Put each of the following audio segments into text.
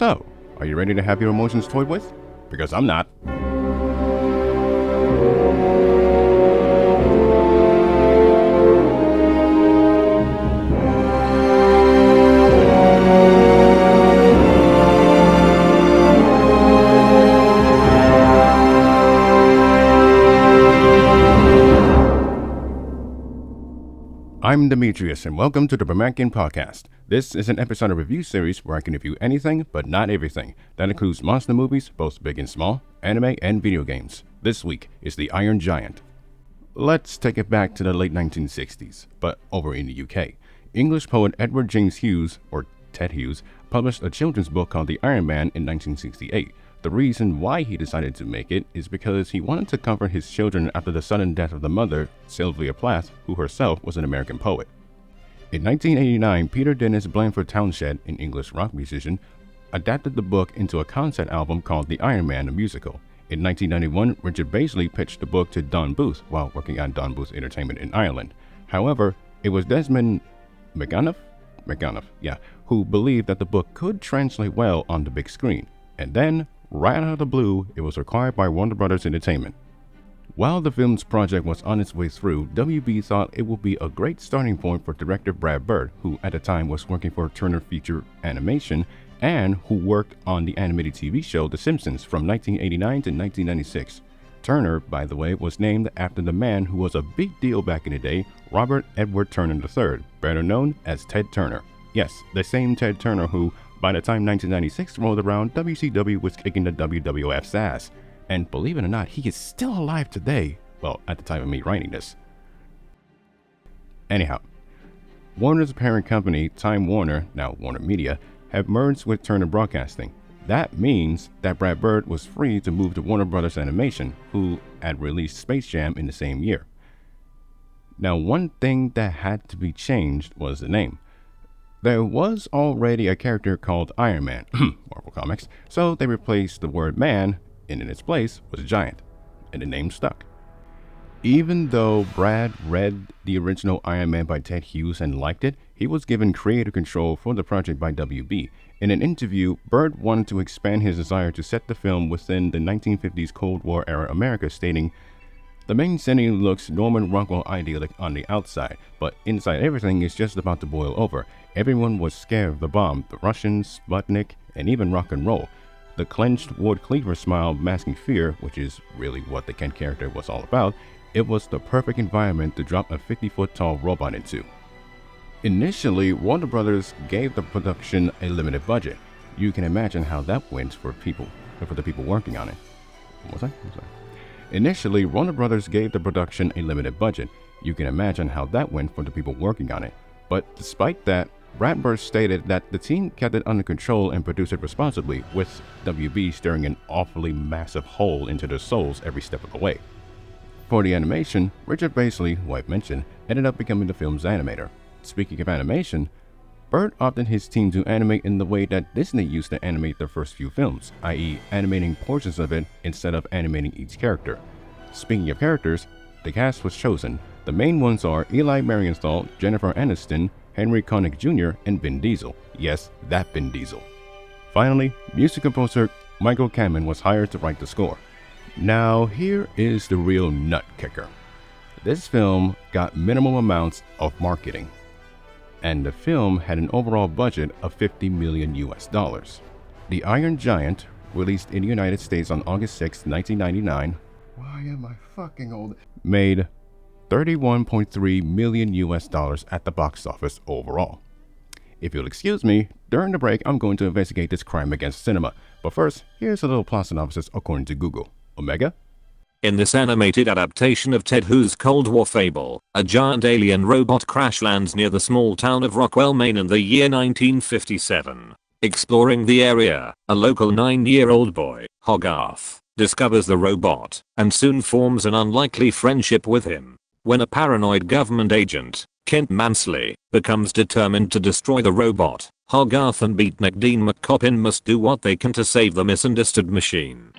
So, are you ready to have your emotions toyed with? Because I'm not. I'm Demetrius, and welcome to the Brumakian podcast. This is an episodic review series where I can review anything, but not everything. That includes monster movies, both big and small, anime, and video games. This week is The Iron Giant. Let's take it back to the late 1960s, but over in the UK. English poet Edward James Hughes, or Ted Hughes, published a children's book called The Iron Man in 1968. The reason why he decided to make it is because he wanted to comfort his children after the sudden death of the mother, Sylvia Plath, who herself was an American poet. In 1989, Peter Dennis Blanford Townshend, an English rock musician, adapted the book into a concept album called The Iron Man, the musical. In 1991, Richard Baisley pitched the book to Don Bluth while working on Don Bluth Entertainment in Ireland. However, it was Desmond McGonough, who believed that the book could translate well on the big screen. And then, right out of the blue, it was acquired by Warner Brothers Entertainment. While the film's project was on its way through, WB thought it would be a great starting point for director Brad Bird, who at the time was working for Turner Feature Animation and who worked on the animated TV show The Simpsons from 1989 to 1996. Turner, by the way, was named after the man who was a big deal back in the day, Robert Edward Turner III, better known as Ted Turner. Yes, the same Ted Turner who, by the time 1996 rolled around, WCW was kicking the WWF's ass. And believe it or not, he is still alive today. Well, at the time of me writing this. Anyhow, Warner's parent company, Time Warner, now Warner Media, have merged with Turner Broadcasting. That means that Brad Bird was free to move to Warner Brothers Animation, who had released Space Jam in the same year. Now, one thing that had to be changed was the name. There was already a character called Iron Man, Marvel Comics, so they replaced the word man, and in its place was Giant, and the name stuck. Even though Brad read the original Iron Man by Ted Hughes and liked it, he was given creative control for the project by WB. In an interview, Bird wanted to expand his desire to set the film within the 1950s Cold War era America, stating, "The main setting looks Norman Rockwell idyllic on the outside, but inside everything is just about to boil over. Everyone was scared of the bomb, the Russians, Sputnik, and even rock and roll. The clenched Ward Cleaver smile masking fear, which is really what the Kent character was all about. It was the perfect environment to drop a 50-foot-tall robot into." Initially, Warner Brothers gave the production a limited budget. You can imagine how that went for the people working on it. Initially, Warner Brothers gave the production a limited budget. You can imagine how that went for the people working on it. But despite that, Brad Bird stated that the team kept it under control and produced it responsibly, with WB staring an awfully massive hole into their souls every step of the way. For the animation, Richard Baisley, who I've mentioned, ended up becoming the film's animator. Speaking of animation, Bird opted his team to animate in the way that Disney used to animate their first few films, i.e. animating portions of it instead of animating each character. Speaking of characters, the cast was chosen. The main ones are Eli Marienthal, Jennifer Aniston, Henry Connick Jr., and Vin Diesel. Yes, that Vin Diesel. Finally, music composer Michael Kamen was hired to write the score. Now, here is the real nut kicker. This film got minimal amounts of marketing, and the film had an overall budget of $50 million. The Iron Giant, released in the United States on August 6, 1999, why am I fucking old? Made $31.3 million at the box office overall. If you'll excuse me, during the break I'm going to investigate this crime against cinema. But first, here's a little plot synopsis according to Google. Omega? In this animated adaptation of Ted Hughes' Cold War fable, a giant alien robot crash lands near the small town of Rockwell, Maine in the year 1957. Exploring the area, a local 9-year-old boy, Hogarth, discovers the robot and soon forms an unlikely friendship with him. When a paranoid government agent, Kent Mansley, becomes determined to destroy the robot, Hogarth and beatnik Dean McCoppin must do what they can to save the misunderstood machine.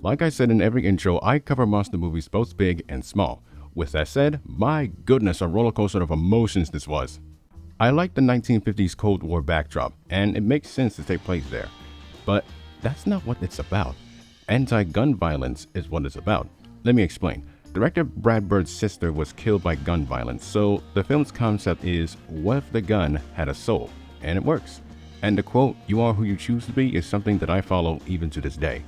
Like I said in every intro, I cover monster movies both big and small. With that said, my goodness, a roller coaster of emotions this was. I like the 1950s Cold War backdrop, and it makes sense to take place there. But that's not what it's about. Anti-gun violence is what it's about. Let me explain. Director Brad Bird's sister was killed by gun violence, so the film's concept is, what if the gun had a soul? And it works. And the quote, "You are who you choose to be," is something that I follow even to this day.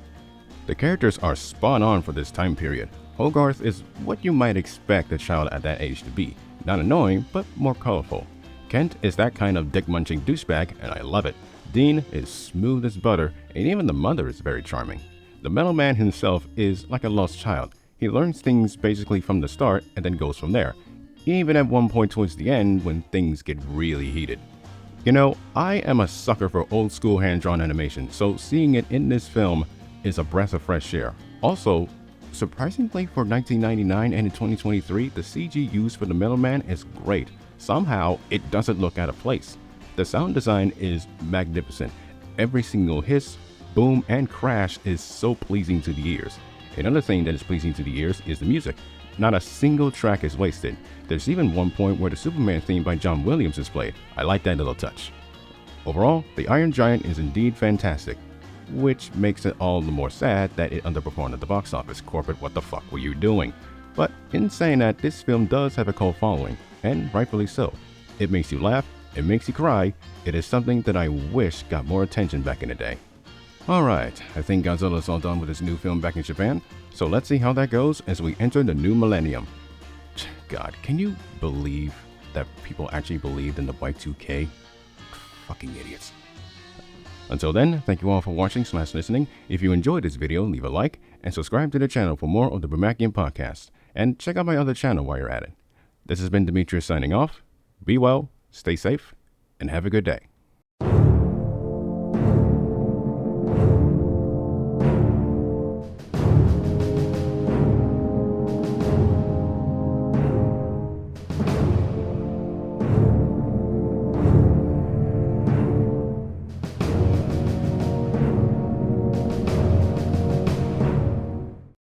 The characters are spot on for this time period. Hogarth is what you might expect a child at that age to be. Not annoying, but more colorful. Kent is that kind of dick-munching douchebag, and I love it. Dean is smooth as butter, and even the mother is very charming. The metal man himself is like a lost child. He learns things basically from the start and then goes from there, even at one point towards the end when things get really heated. You know, I am a sucker for old school hand-drawn animation, so seeing it in this film is a breath of fresh air. Also, surprisingly for 1999 and in 2023, the CG used for the metal man is great. Somehow, it doesn't look out of place. The sound design is magnificent. Every single hiss, boom, and crash is so pleasing to the ears. Another thing that is pleasing to the ears is the music. Not a single track is wasted. There's even one point where the Superman theme by John Williams is played. I like that little touch. Overall, The Iron Giant is indeed fantastic, which makes it all the more sad that it underperformed at the box office. Corporate, what the fuck were you doing? But in saying that, this film does have a cult following, and rightfully so. It makes you laugh, it makes you cry. It is something that I wish got more attention back in the day. Alright, I think Godzilla's all done with his new film back in Japan, so let's see how that goes as we enter the new millennium. God, can you believe that people actually believed in the Y2K? Fucking idiots. Until then, thank you all for watching / listening. If you enjoyed this video, leave a like and subscribe to the channel for more of the Brumakian podcast. And check out my other channel while you're at it. This has been Demetrius signing off. Be well, stay safe, and have a good day.